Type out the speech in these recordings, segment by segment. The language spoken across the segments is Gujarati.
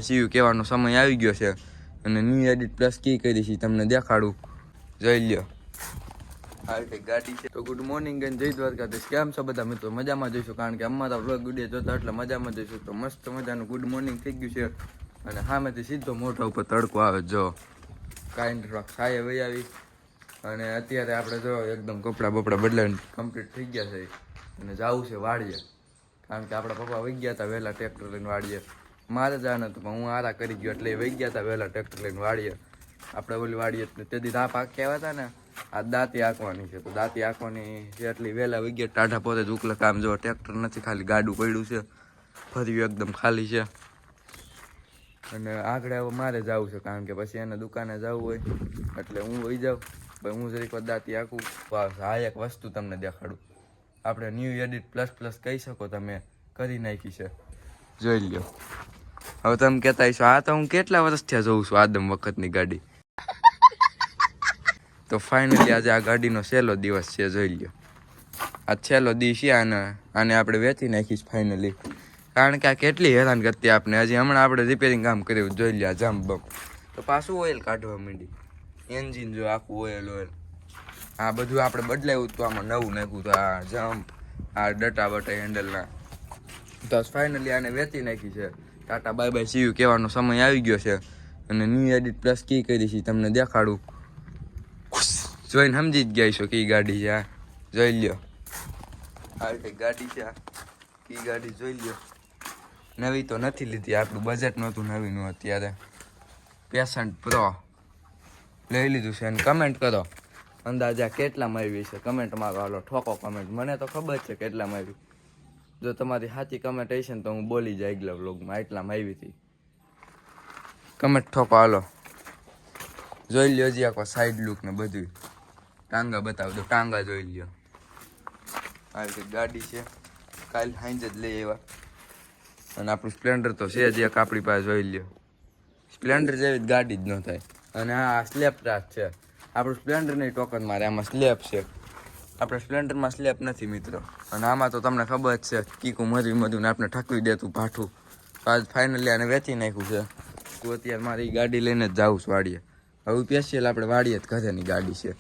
સીયુ કહેવાનો સમય આવી ગયો છે અને ન્યૂ એડિટ પ્લસ કી કરી છે તમને દેખાડું, જોઈ લ્યો. આ રીતે ગાડી છે. તો ગુડ મોર્નિંગ અને જય દ્વારકાધીશ. કેમ છો બધા મિત્રો? મજામાં જઈશું, કારણ કે અમારા વ્લોગ વિડીયો જોતા એટલે મજામાં જઈશું. તો મસ્ત મજાનું ગુડ મોર્નિંગ થઈ ગયું છે અને સામેથી સીધો મોઢા ઉપર તડકો આવે. જો કાંઈ થોડાક છાયે વહી આવી અને અત્યારે આપણે જો એકદમ કપડાં બપડા બદલાવીને કમ્પ્લીટ થઈ ગયા છે અને જવું છે વાડીએ, કારણ કે આપણા પપ્પા વહી ગયા હતા વહેલા ટ્રેક્ટર લઈને વાડીએ. મારે જવાનું હતું પણ હું આરા કરી ગયો એટલે વહી ગયા હતા વહેલા ટ્રેક્ટર લઈને વાડીએ. આપણે ઓલી વાડીએ તેથી રાપ આંખી આવ્યા હતા ને, આ દાંતી આંકવાની છે. તો દાંતી આંકવાની છે એટલી વહેલા વહી ગયા. ટાઢા પોતે જ ઉકલે કામ. જો ટ્રેક્ટર નથી, ખાલી ગાડું પડ્યું છે, ફર્યું એકદમ ખાલી છે. અને આગળ હવે મારે જવું છે, કારણ કે પછી એને દુકાને જવું હોય એટલે હું વહી જાઉં. ભાઈ હું જરીક દાંતી આંકું. આ એક વસ્તુ તમને દેખાડું. આપણે ન્યૂ એડિટ પ્લસ કહી શકો તમે, કરી નાખી છે, જોઈ લ્યો. હવે તમે કહેતા હશો આ તો હું કેટલા વર્ષથી જોઉં છું આદમ વખતની ગાડી. તો ફાઇનલી આજે આ ગાડીનો છેલ્લો દિવસ છે, જોઈ લ્યો. આ છેલ્લો દિવસ છે. આને આપણે વેચી નાખીશ ફાઇનલી, કારણ કે આ કેટલી હેરાન કરતી આપણે. હજી હમણાં આપણે રિપેરિંગ કામ કર્યું, જોઈ લ્યો. જમ્પ બમ તો પાછું ઓઇલ કાઢવા માંડી. એન્જિન જો આખું ઓઇલ આ બધું આપણે બદલાવ્યું તો આમાં નવું નાખ્યું. તો આ જમ્પ, આ ડટા બટા હેન્ડલના. તો ફાઇનલી આને વેચી નાખી છે. ટાટા બાય બાય સીયુ કહેવાનો સમય આવી ગયો છે અને ન્યૂ એડિટ પ્લસ કી કરી છે તમને દેખાડું. જોઈને સમજી જ ગયા છો કઈ ગાડી છે. આ જોઈ લ્યો. આ રીતે ગાડી છે, કઈ ગાડી જોઈ લ્યો. નવી તો નથી લીધી, આટલું બજેટ નહોતું નવીનું. અત્યારે પેશન્ટ પ્રો લઈ લીધું છે. અને કમેન્ટ કરો અંદાજા કેટલામાં આવી છે, કમેન્ટમાં હાલો ઠોકો કમેન્ટ. મને તો ખબર છે કેટલામાં આવી. જો તમારી સાચી કમેન્ટ હશે ને તો હું બોલી જાય આગલા વ્લોગમાં એટલામાં આવી હતી. કમેન્ટ ઠોકો હાલો. જોઈ લ્યો હજી આખો સાઈડ લુક ને બધું. ટાંગા બતાવી દો, ટાંગા જોઈ લ્યો. આ રીતે ગાડી છે, કાલ સાંજે જ લઈ આવ્યા. અને આપણું સ્પ્લેન્ડર તો છે જ એક આપણી પાસે, જોઈ લ્યો. સ્પ્લેન્ડર જેવી જ ગાડી જ ન થાય. અને આ સ્લેપ ટ્રાક છે. આપણું સ્પ્લેન્ડર નહીં ટોકન મારે, આમાં સ્લેપ છે. આપણે સ્પ્લેન્ડરમાં સ્લેપ નથી મિત્રો. અને આમાં તો તમને ખબર જ છે કીકું મર્યું ને આપણે ઠકવી દેતું ભાઠું. તો આજ ફાઇનલી આને વેચી નાખ્યું છે. તો અત્યારે મારી ગાડી લઈને જ જાઉં છું વાડીએ. હવે સ્પેશિયલ આપણે વાડીએ જ ઘરેની ગાડી છે.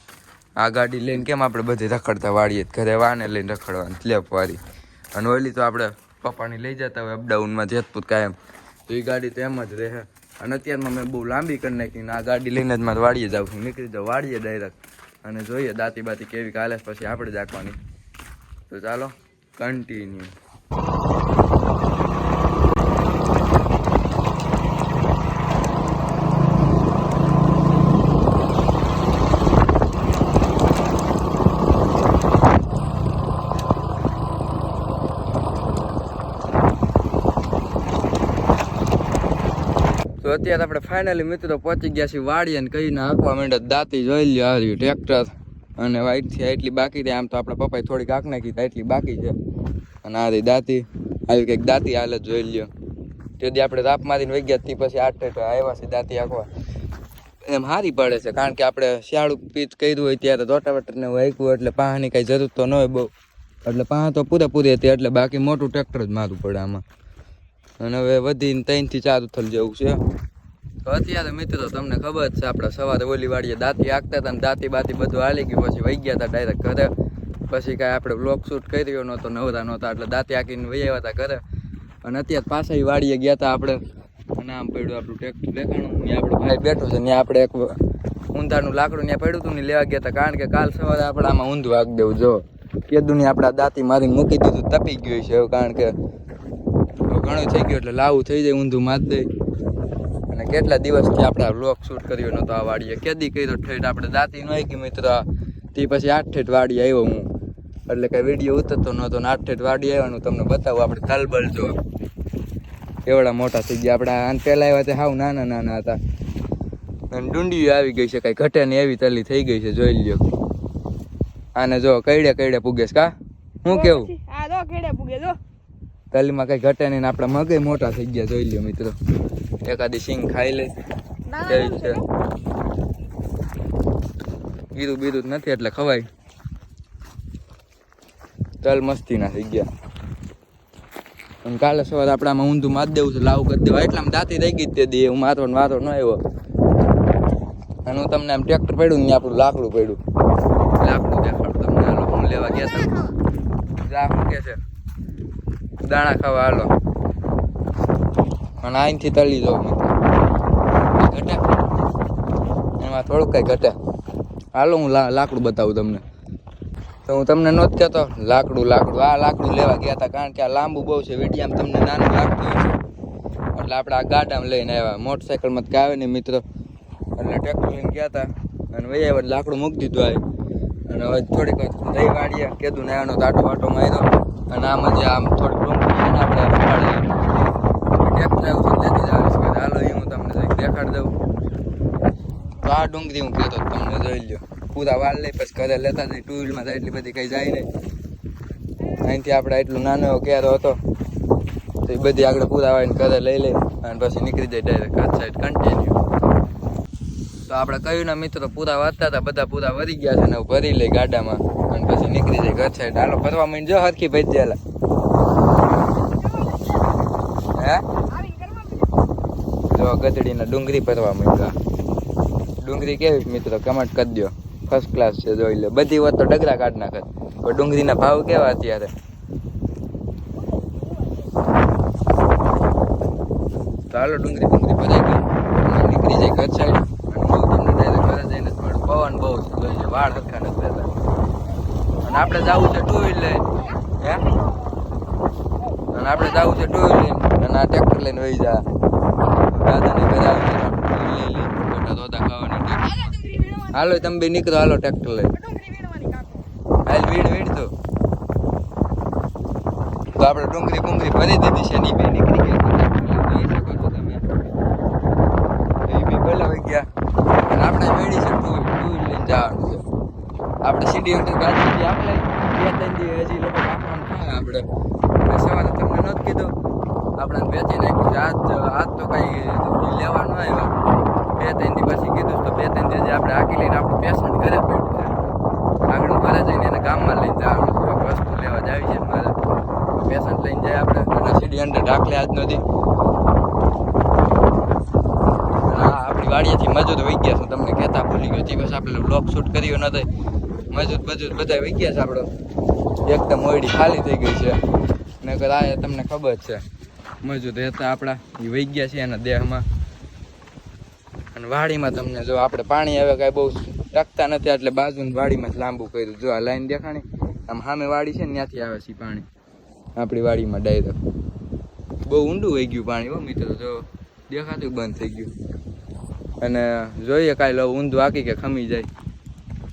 આ ગાડી લઈને કેમ આપણે બધી રખડતા વાડીએ જ ઘરે વાને લઈને રખડવાની સ્લેપવાળી. અને ઓલી તો આપણે પપ્પાની લઈ જતા હોય અપડાઉનમાં જેતપુર કાયમ. તો એ ગાડી તો એમ જ રહે. અને અત્યારમાં મેં બહુ લાંબી કરી નાખી. આ ગાડી લઈને જ મારે વાડીએ જાઉં છું. નીકળી જાઉં વાડીએ ડાયરેક્ટ અને જોઈએ દાંતી બાતી કેવી કાલે પછી આપણે જ આંકવાની. તો ચાલો કન્ટિન્યુ. તો અત્યારે આપણે ફાઇનલી મિત્રો પહોંચી ગયા છીએ વાડીએ ને કહીને આંકવા માંડે. દાંતી જોઈ લ્યો, આ રહ્યું ટ્રેક્ટર. અને વાઈટથી એટલી બાકી રહી. આમ તો આપણા પપ્પાએ થોડીક આંખ નાખી એટલી બાકી છે. અને આ રહી દાંતી. આવી કંઈક દાંતી હાલત જોઈ લ્યો. તેથી આપણે રાપ મારીને વહી ગયા પછી 8 આવ્યા છે દાંતી આંકવા. એમ સારી પડે છે, કારણ કે આપણે શિયાળું પીચ કર્યું હોય ત્યારે રોટાવેટરને વાંક્યું એટલે પાહાની કાંઈ જરૂર તો ન હોય બહુ. એટલે પાહા તો પૂરેપૂરી હતી, એટલે બાકી મોટું ટ્રેક્ટર જ મારવું પડે આમાં. અને હવે વધીને 3 થી 4 ઉથલ જેવું છે. તો અત્યારે મિત્રો તમને ખબર છે આપણે સવારે ઓલી વાડીએ દાંતી આંકતા હતા ને દાંતી બાતી બધું હાલી ગયું. પછી વહી ગયા હતા ડાયરેક્ટ ઘરે. પછી કાંઈ આપણે બ્લોગ શૂટ કર્યો નહોતો, નવરા નહોતા, એટલે દાંતી આંકીને વહી આવ્યા હતા ઘરે. અને અત્યારે પાછા એ વાડીએ ગયા હતા આપણે. અને આમ પડ્યું આપણું ટ્રેક્ટર દેખાણું. ત્યાં આપણો ભાઈ બેઠો છે. ત્યાં આપણે એક ઊંધાનું લાકડું ત્યાં પડ્યું હતું ને લેવા ગયા હતા, કારણ કે કાલ સવારે આપણે આમાં ઊંધું આંક દેવું. જો કીધું ને આપણે દાંતી મારીને મૂકી દીધું, તપી ગયું છે હવે, કારણ કે ઘણું થઈ ગયું એટલે લાવું થઈ જાય, ઊંધું મારી દઈ. અને કેટલા દિવસથી આપણે વ્લોગ શૂટ કર્યો નહોતો આ વાડીએ. કેદી કર્યો ઠેઠ આપણે દાંતી ન આવી મિત્રો. તે પછી 8 ઠેઠ વાડી આવ્યો હું, એટલે કાંઈ વિડીયો ઉતરતો નહોતો ને 8 ઠેઠ વાડી આવ્યાનું તમને બતાવું. આપણે તલબલ જો એવડા મોટા થઈ ગયા. આપણે આને પહેલાં આવ્યા તે હાવ નાના નાના હતા. અને ડુંડીઓ આવી ગઈ છે, કાંઈ ઘટે ને એવી તલી થઈ ગઈ છે, જોઈ લ્યો. આને જો કઈડે કઈડે પૂગેશ કા હું કેવું. તલીમાં કઈ ઘટે નહીં. આપણા મગય મોટા થઈ ગયા, જોઈ લ્યો મિત્રો. એકાદી સિંગ ખાઈ લે એવી છે. ગીરું બીરું નથી એટલે ખવાય. તલ મસ્તી ના થઈ ગયા. અને કાલે સવારે આપણે આમાં ઊંધું મારી દેવું છે, લાવું કરી દેવા. એટલામાં દાંતી રહી ગઈ તે દી હું માથો ન આવ્યો. અને હું તમને આમ ટ્રેક્ટર પડ્યું ને આપણું લાકડું પડ્યું. લાકડું દેખાડું તમને. હાલો હું લેવા ગયા હતા. શું કે છે દાણા ખાવા હાલો. અને અહીંથી તળી જાઉં મિત્રો. ઘટે એમાં થોડુંક કઈ ઘટે. હાલો હું લાકડું બતાવું તમને. તો હું તમને નહોત કહેતો લાકડું આ લાકડું લેવા ગયા હતા, કારણ કે આ લાંબુ બહુ છે. વિડીયામાં તમને નાનું લાગતું હોય છે એટલે આપણે આ ગાડામાં લઈને આવ્યા. મોટરસાઇકલમાં જ કાંઈ આવે નહીં મિત્રો. એટલે ટ્રેક્ટર લઈને ગયા હતા અને વહી આવ્યા લાકડું મૂકી દીધું આવે. અને હવે થોડીક દહીં વાળીએ કીધું ને આનો આટો માર્યો. અને આમાં જે આમ થોડીક ડુંગળી છે ને આપણે ઉપાડીએ. ટ્રેક્ટર એવું છે લેતી જવાની છે. હાલો એ હું તમને દેખાડી દઉં. તો આ ડુંગળી હું કહેતો તમને જોઈ લ્યો. પૂરા વાળ લઈ પછી ઘરે લેતા જઈએ. 2 વ્હીલમાં તો એટલી બધી કંઈ જાય નહીં. અહીંથી આપણે એટલું નાનો એવો કેરો હતો તો એ બધી આગળ પૂરા વાળીને ઘરે લઈ લઈ અને પછી નીકળી જાય ડાયરેક્ટ આ સાઈડ કન્ટિન્યુ. તો આપણે કહ્યું ને મિત્રો પૂરા વાંચતા હતા, બધા પૂરા વરી ગયા છે ને ભરી લઈ ગાડામાં અને પછી નીકળી જાય ઘર સાઈડ. હાલો ફરવા માંડી જો હરખી ભાઈ જેલા હે જો ગધડીના ડુંગળી ફરવા માંડ્યા. ડુંગળી કેવી મિત્રો કમેન્ટ કરી દો. ફર્સ્ટ ક્લાસ છે જોઈ લે. બધી વાત તો ડગરા કાઢ નાખે પણ ડુંગળીના ભાવ કેવા અત્યારે. તો હાલો ડુંગળી ભરાઈ ગઈ નીકળી જાય ઘર સાઈડ. તમને ડાયરેક્ટ ઘરે જઈને થોડું પવન બહુ છે જોઈ લે. વાળ હરખા નથી રહેતા. અને આપણે જવું છે 2 વ્હીલ લઈને હે અને આપણે જવું છે 2 વ્હીલ લઈને અને આ ટ્રેક્ટર લઈને વહી જા. દાદાને ઘરે આવી લઈ લે ધોતા ખાવાની. હાલો તમે બી નીકળો હાલો ટ્રેક્ટર લઈને. હાલ વીડ તો આપણે ડુંગળી ભરી દીધી છે ને એ બે નીકળી ગયા. જોઈ શકો છો તમે. એ બી ભલા વહી ગયા અને આપણે વેડી છે 2 વ્હીલ લઈને જવાનું છે. આપણે સીડી ગાડી આપણે 2-3 દી હજી લોકો રાખવાનું થાય. આપણે સવારે તમને નહોતું કીધું આપણે વેચી નાખ્યું છે. આજ તો કઈ લેવાનું આવ્યા 2-3 દી પછી કીધું તો 2-3 દી આપણે આખી લઈને આપણું પેશન્ટ ઘરે પડ્યું છે. આગળ ઘરે જઈને એને ગામમાં લઈને જવાનું છે. વસ્તુ લેવા જ આવી છે મારે. પેશન્ટ લઈને જાય આપણે અને સીડી અંદર ઢાકલે આજ નથી. આપણી વાડીએથી મજૂર વહી ગયા છે. તમને કહેતા ભૂલી ગયો. બસ આપણે બ્લોગ શૂટ કર્યો નથી. મજૂર બધા વહી ગયા છે. આપણો એકદમ ઓયડી ખાલી થઈ ગઈ છે. નકર આ તમને ખબર છે મજૂર રહેતા આપણા એ વહી ગયા છે એના દેહમાં. અને વાડીમાં તમને જો આપણે પાણી હવે કાંઈ બહુ ટકતા નથી એટલે બાજુની વાડીમાં જ લાંબુ કર્યું. જો આ લાઈન દેખાણી આમ સામે વાડી છે ને ત્યાંથી આવે છે પાણી આપણી વાડીમાં ડાયરેક્ટ. બહુ ઊંડું વહી ગયું પાણી હો મિત્રો. જો દેખાતું બંધ થઈ ગયું. અને જોઈએ કાંઈ ઊંધું આકી કે ખમી જાય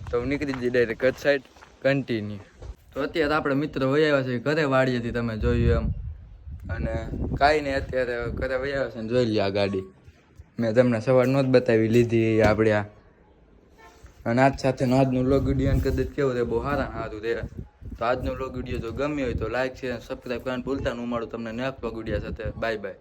તો નીકળી જઈએ ડાયરેક્ટ કચ્છ સાઈડ કન્ટિન્યુ. તો અત્યારે આપણે મિત્રો વહી આવ્યા છે ઘરે વાડીએથી તમે જોયું એમ. અને કાંઈ નહીં અત્યારે ઘરે વહી આવ્યા છે ને જોઈ લે આ ગાડી મેં તમને સવાર નહોત બતાવી લીધી આપણે આ. અને આજ સાથે આજનું વ્લોગ વિડીયો કદાચ કેવું રહે બહુ સારું રહે. તો આજનો વ્લોગ વિડીયો જો ગમ્યો હોય તો લાઈક શેર સબસ્ક્રાઈબ કરવાનું ભૂલતા નહીં. હું મળું તમને નેક્સ્ટ વ્લોગ વિડીયો સાથે. Bye bye.